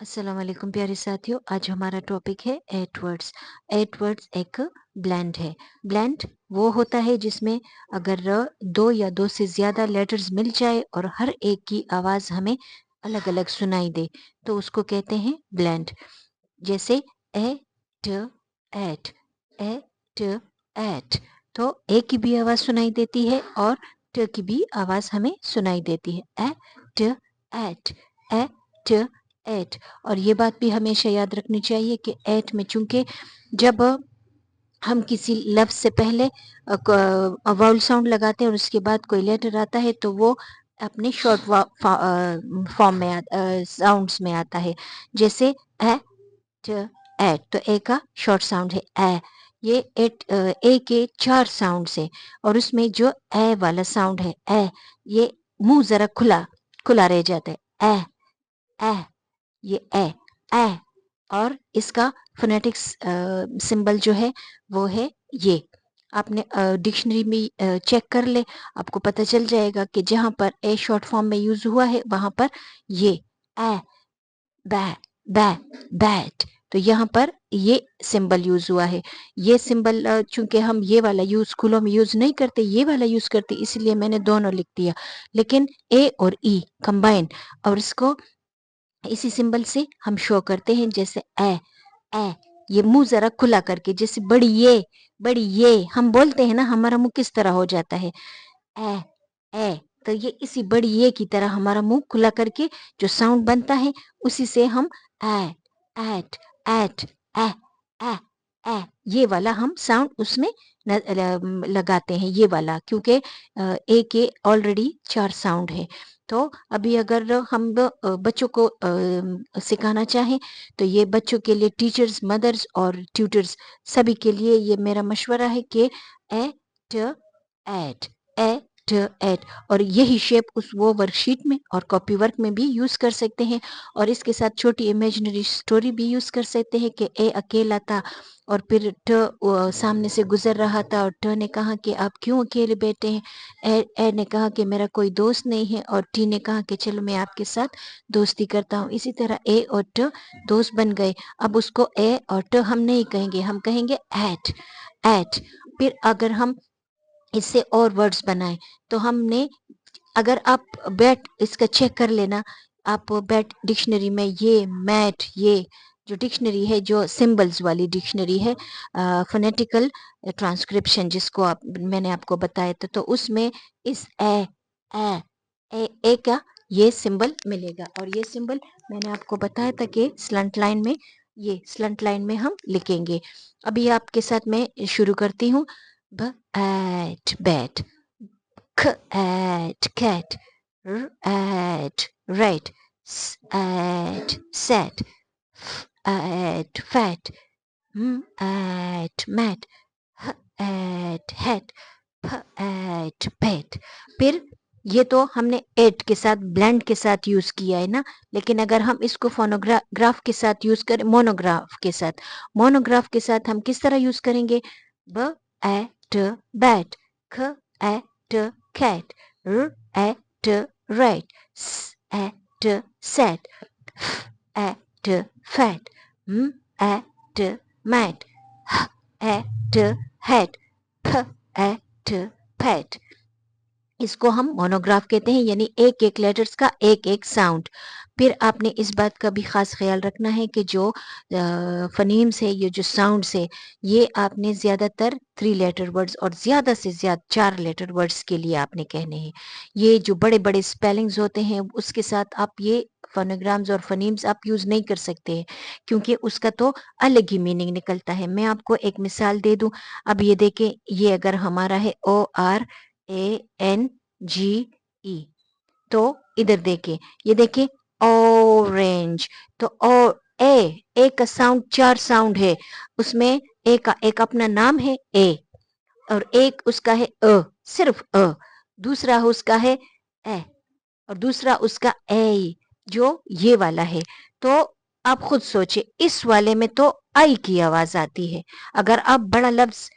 अस्सलाम वालेकुम प्यारे साथियों, आज हमारा टॉपिक है एट वर्ड्स। एट वर्ड्स एक ब्लेंड है। ब्लेंड वो होता है जिसमें अगर दो या दो से ज़्यादा लेटर्स मिल जाए और हर एक की आवाज़ हमें अलग अलग सुनाई दे तो उसको कहते हैं ब्लेंड। जैसे ए ट एट, ए ट एट, तो ए की भी आवाज़ सुनाई देती है और ट की भी आवाज़ हमें सुनाई देती है। ए ट एट, ए ट एट। और ये बात भी हमेशा याद रखनी चाहिए कि एट में चूंकि जब हम किसी लफ्ज से पहले वाउल साउंड लगाते हैं और उसके बाद कोई लेटर आता है तो वो अपने शॉर्ट फॉर्म में साउंड्स में आता है। जैसे ए ट एट, तो ए का शॉर्ट साउंड है ए। ये ए के 4 साउंड्स है और उसमें जो ए वाला साउंड है ए, ये मुंह जरा खुला खुला रह जाता है। ए, ये ए। और इसका फोनेटिक्स सिंबल जो है वो है ये। आपने डिक्शनरी में चेक कर ले, आपको पता चल जाएगा कि जहां पर ए शॉर्ट फॉर्म में यूज हुआ है वहां पर ये ए, बै, बै, बैट, तो यहाँ पर ये सिंबल यूज हुआ है। ये सिंबल चूंकि हम ये वाला यूज स्कूलों में यूज नहीं करते, ये वाला यूज करते, इसलिए मैंने दोनों लिख दिया। लेकिन ए और ई कंबाइन और इसको इसी सिंबल से हम शो करते हैं। जैसे ए, ये मुंह जरा खुला करके, जैसे बड़ी ये हम बोलते हैं ना, हमारा मुंह किस तरह हो जाता है ए। तो ये इसी बड़ी ये की तरह हमारा मुंह खुला करके जो साउंड बनता है उसी से हम ए, एट, एट, ए, ए, ए, ये वाला हम साउंड उसमें लगाते हैं, ये वाला, क्योंकि ए के ऑलरेडी 4 साउंड है। तो अभी अगर हम बच्चों को सिखाना चाहें तो ये बच्चों के लिए, टीचर्स, मदर्स और ट्यूटर्स सभी के लिए ये मेरा मशवरा है कि ए ट एट, ए ट एट। और यही शेप उस वो वर्कशीट में और कॉपी वर्क में भी यूज कर सकते हैं और इसके साथ छोटी इमेजिनरी स्टोरी भी यूज कर सकते हैं कि ए अकेला था और फिर सामने से गुजर रहा था और ट ने कहा कि आप क्यों अकेले बैठे हैं। ए ने कहा कि मेरा कोई दोस्त नहीं है और टी ने कहा कि चलो मैं आपके साथ दोस्ती करता हूँ। इसी तरह ए और ट दोस्त बन गए। अब उसको ए और ट हम नहीं कहेंगे, हम कहेंगे एट। फिर अगर हम इससे और वर्ड्स बनाए तो हमने, अगर आप बैट इसका चेक कर लेना, आप बैट डिक्शनरी में ये मैट, ये जो डिक्शनरी है, जो सिंबल्स वाली डिक्शनरी है, फोनेटिकल ट्रांसक्रिप्शन जिसको मैंने आपको बताया था, तो उसमें इस ए का ये सिंबल मिलेगा। और ये सिंबल मैंने आपको बताया था कि स्लंट लाइन में, ये स्लंट लाइन में हम लिखेंगे। अभी आपके साथ मैं शुरू करती हूँ। ब eight bat, k at cat, r at rat, s at sat, f at fat, m at mat, h at hat, p at pet। फिर ये तो हमने एट के साथ, ब्लेंड के साथ यूज किया है ना, लेकिन अगर हम इसको फोनोग्राफ के साथ यूज करें, मोनोग्राफ के साथ हम किस तरह यूज करेंगे? ब एट बैट, ख eight cat, r at rat, s at sat, f at fat, m at mat, h at hat, p at pet। इसको हम मोनोग्राफ कहते हैं, यानी एक एक लेटर्स का एक एक साउंड। फिर आपने इस बात का भी खास ख्याल रखना है कि जो फनीम्स है, ये जो साउंड्स है, ये आपने ज़्यादातर 3 लेटर वर्ड्स और ज़्यादा से ज़्यादा 4 लेटर वर्ड्स के लिए आपने कहने हैं। ये जो बड़े बड़े स्पेलिंग्स होते हैं उसके साथ आप ये फोनोग्राम्स और फनीम्स आप यूज़ नहीं कर सकते हैं, क्योंकि उसका तो अलग ही मीनिंग निकलता है। मैं आपको एक मिसाल दे दूं। अब ये देखें, ये अगर हमारा है ORANGE, तो इधर देखें, ये देखें ऑरेंज। तो ए का साउंड 4 साउंड है, उसमें ए का एक अपना नाम है ए, और एक उसका है सिर्फ दूसरा उसका है ए, और दूसरा उसका ए, जो ये वाला है। तो आप खुद सोचे, इस वाले में तो आई की आवाज आती है। अगर आप बड़ा लफ्ज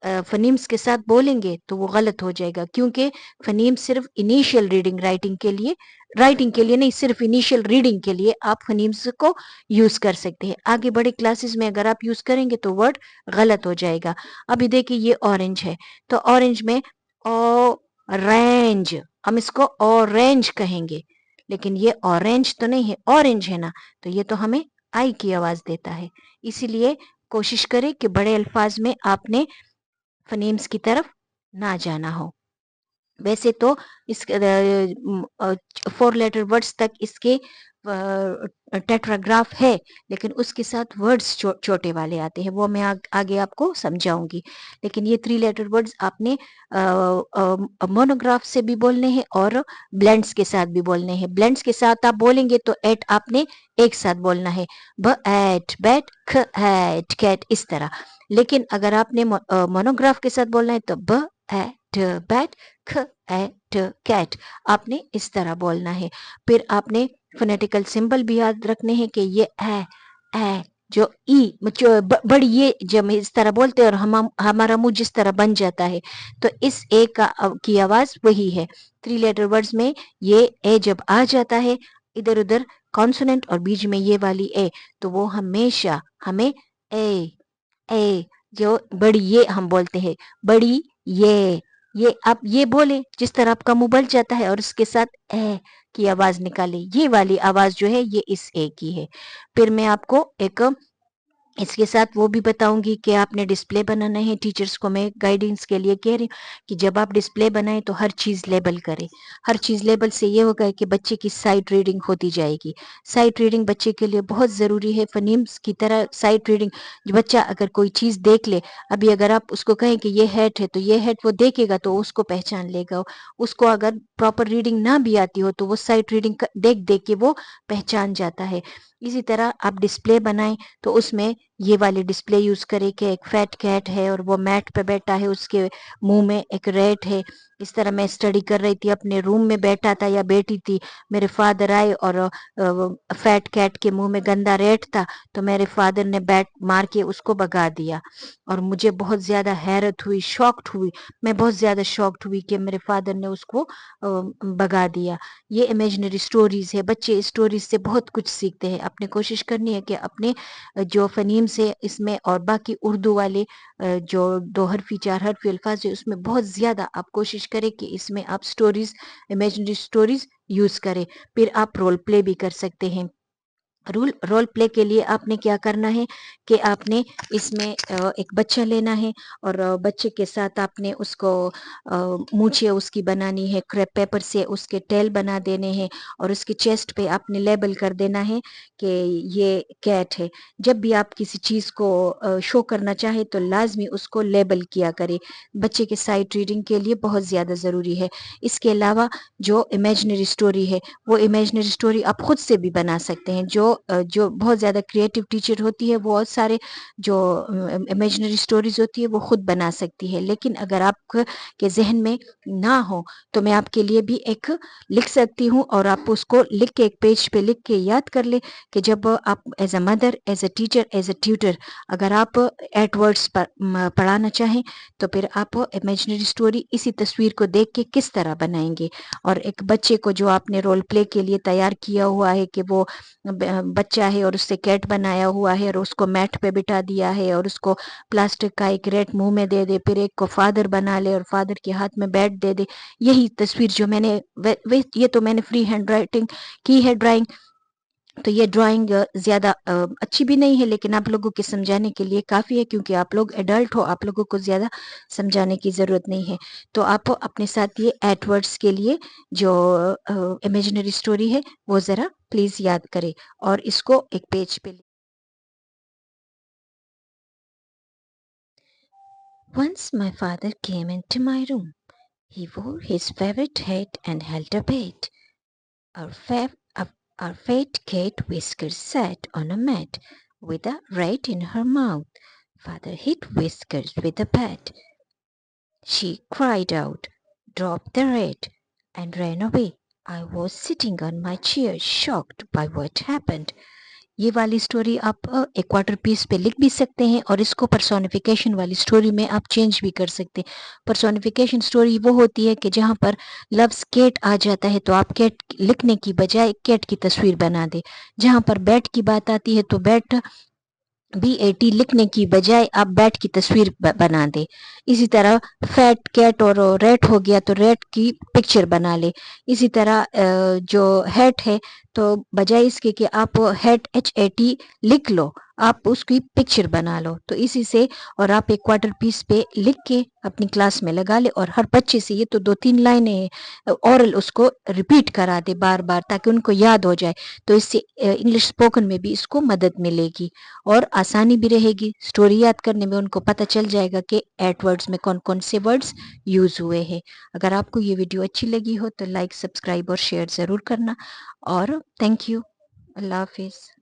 फनीम्स के साथ बोलेंगे तो वो गलत हो जाएगा, क्योंकि फनीम सिर्फ इनिशियल रीडिंग राइटिंग के लिए नहीं, सिर्फ इनिशियल रीडिंग के लिए आप फनीम्स को यूज कर सकते हैं। आगे बड़े क्लासेस में अगर आप यूज करेंगे तो वर्ड गलत हो जाएगा। अभी देखिए ये ऑरेंज है, तो ऑरेंज में ऑरेंज, हम इसको ऑरेंज कहेंगे, लेकिन ये ऑरेंज तो नहीं है, ऑरेंज है ना, तो ये तो हमें आई की आवाज देता है। इसीलिए कोशिश करें कि बड़े अल्फाज में आपने फनीम्स की तरफ ना जाना हो। वैसे तो इस 4 लेटर वर्ड्स तक इसके टेट्राग्राफ है, लेकिन उसके साथ वर्ड्स छोटे वाले आते हैं, वो मैं आगे आपको समझाऊंगी। लेकिन ये 3 लेटर वर्ड्स आपने मोनोग्राफ से भी बोलने हैं और ब्लेंड्स के साथ भी बोलने हैं। ब्लेंड्स के साथ आप बोलेंगे तो एट आपने एक साथ बोलना है, ब एट बैट ख एट कैट, इस तरह। लेकिन अगर आपने मोनोग्राफ के साथ बोलना है तो ब एट बैट ख एट कैट, आपने इस तरह बोलना है। फिर आपने फोनेटिकल सिंबल भी याद रखने हैं कि ये ए जो ई बड़ी, ये जब हम इस तरह बोलते हैं और हमारा मुंह जिस तरह बन जाता है, तो इस ए की आवाज वही है। 3 लेटर वर्ड्स में ये ए जब आ जाता है इधर उधर कॉन्सोनेंट और बीच में ये वाली ए, तो वो हमेशा हमें ए जो बड़ी ये हम बोलते हैं, बड़ी ये आप ये बोले जिस तरह आपका मुंह बन जाता है और उसके साथ ए की आवाज निकाले, ये वाली आवाज जो है ये इस ए की है। फिर मैं आपको एक इसके साथ वो भी बताऊंगी कि आपने डिस्प्ले बनाना है। टीचर्स को मैं गाइडेंस के लिए कह रही हूँ कि जब आप डिस्प्ले बनाएं तो हर चीज लेबल करें। हर चीज लेबल से ये होगा कि बच्चे की साइट रीडिंग होती जाएगी। साइट रीडिंग बच्चे के लिए बहुत जरूरी है। फनीम्स की तरह साइट रीडिंग, बच्चा अगर कोई चीज देख ले, अभी अगर आप उसको कहें कि ये हैट है तो ये हैट वो देखेगा तो उसको पहचान लेगा। उसको अगर प्रॉपर रीडिंग ना भी आती हो तो वो साइट रीडिंग देख देख के वो पहचान जाता है। इसी तरह आप डिस्प्ले बनाएं तो उसमें ये वाली डिस्प्ले यूज करें कि एक फैट कैट है और वो मैट पे बैठा है, उसके मुंह में एक रेट है। इस तरह मैं स्टडी कर रही थी, अपने रूम में बैठा था या बैठी थी, मेरे फादर आए और फैट कैट के मुंह में गंदा रेट था, तो मेरे फादर ने बैट मार के उसको भगा दिया और मुझे बहुत ज्यादा हैरत हुई, शॉक्ड हुई। मैं बहुत ज्यादा शॉक्ड हुई कि मेरे फादर ने उसको भगा दिया। ये इमेजिनरी स्टोरीज है, बच्चे स्टोरीज से बहुत कुछ सीखते हैं। अपने कोशिश करनी है कि अपने जो फनीम से इसमें और बाकी उर्दू वाले जो 2 हरफी 4 हरफी अल्फाज है उसमें बहुत ज्यादा आप कोशिश करें कि इसमें आप स्टोरीज, इमेजिनरी स्टोरीज यूज करें। फिर आप रोल प्ले भी कर सकते हैं। रोल प्ले के लिए आपने क्या करना है कि आपने इसमें एक बच्चा लेना है और बच्चे के साथ आपने उसको मूछे उसकी बनानी है, क्रेप पेपर से उसके टेल बना देने हैं और उसके चेस्ट पे आपने लेबल कर देना है कि ये कैट है। जब भी आप किसी चीज को शो करना चाहे तो लाजमी उसको लेबल किया करे। बच्चे के साइट रीडिंग के लिए बहुत ज्यादा जरूरी है। इसके अलावा जो इमेजिनरी स्टोरी है वो इमेजिनरी स्टोरी आप खुद से भी बना सकते हैं। जो बहुत ज्यादा क्रिएटिव टीचर होती है वो बहुत सारे जो इमेजिनरी स्टोरीज होती है वो खुद बना सकती है। लेकिन अगर आप के जहन में ना हो तो मैं आपके लिए भी एक लिख सकती हूँ और आप उसको लिख के एक पेज पे लिख के याद कर ले कि जब आप as a mother, as a teacher, as a tutor अगर आप एट वर्ड्स पढ़ाना चाहें तो फिर आप इमेजिनरी स्टोरी इसी तस्वीर को देख के किस तरह बनाएंगे। और एक बच्चे को जो आपने रोल प्ले के लिए तैयार किया हुआ है कि वो बच्चा है और उससे कैट बनाया हुआ है और उसको मैट पे बिठा दिया है और उसको प्लास्टिक का एक रेट मुंह में दे दे, फिर एक को फादर बना ले और फादर के हाथ में बैट दे दे, यही तस्वीर जो मैंने ये तो मैंने फ्री हैंड राइटिंग की है ड्राइंग, तो ये ड्राइंग ज्यादा अच्छी भी नहीं है लेकिन आप लोगों के समझाने के लिए काफी है, क्योंकि आप लोग एडल्ट हो, आप लोगों को ज्यादा समझाने की जरूरत नहीं है। तो आप अपने साथ ये एडवर्ड्स के लिए जो इमेजिनरी स्टोरी है वो जरा प्लीज याद करें और इसको एक पेज पे Once my father came into my room. He wore his favorite hat and held a bat. Our, our fat cat Whiskers sat on a mat with a rat in her mouth. Father hit Whiskers with a bat. She cried out, dropped the rat, and ran away. I was sitting on my chair, shocked by what happened. یہ والی story آپ ایک quarter پیس پہ لکھ بھی سکتے ہیں اور اس کو پرسونیفیکیشن والی اسٹوری میں آپ چینج بھی کر سکتے ہیں. پرسونیفیکیشن اسٹوری وہ ہوتی ہے کہ جہاں پر لفظ کیٹ آ جاتا ہے تو آپ کیٹ لکھنے کی بجائے کیٹ کی تصویر بنا دیں. جہاں پر بیٹ کی بات آتی ہے تو بیٹ BAT لکھنے کی بجائے آپ بیٹ کی تصویر بنا دے. اسی طرح فیٹ کیٹ اور ریٹ ہو گیا تو ریٹ کی پکچر بنا لے. اسی طرح جو ہیٹ ہے تو بجائے اس کے کہ آپ ہیٹ HAT لکھ لو آپ اس کی پکچر بنا لو. تو اسی سے اور آپ ایک کوارٹر پیس پہ لکھ کے اپنی کلاس میں لگا لے اور ہر بچے سے یہ تو 2-3 لائنیں اورل اس کو ریپیٹ کرا دے بار بار تاکہ ان کو یاد ہو جائے. تو اس سے انگلش اسپوکن میں بھی اس کو مدد ملے گی اور آسانی بھی رہے گی. اسٹوری یاد کرنے میں ان کو پتہ چل جائے گا کہ 8 ورڈز میں کون کون سے ورڈز یوز ہوئے ہیں. اگر آپ کو یہ ویڈیو اچھی لگی ہو تو لائک سبسکرائب اور شیئر ضرور کرنا اور تھینک یو. اللہ حافظ.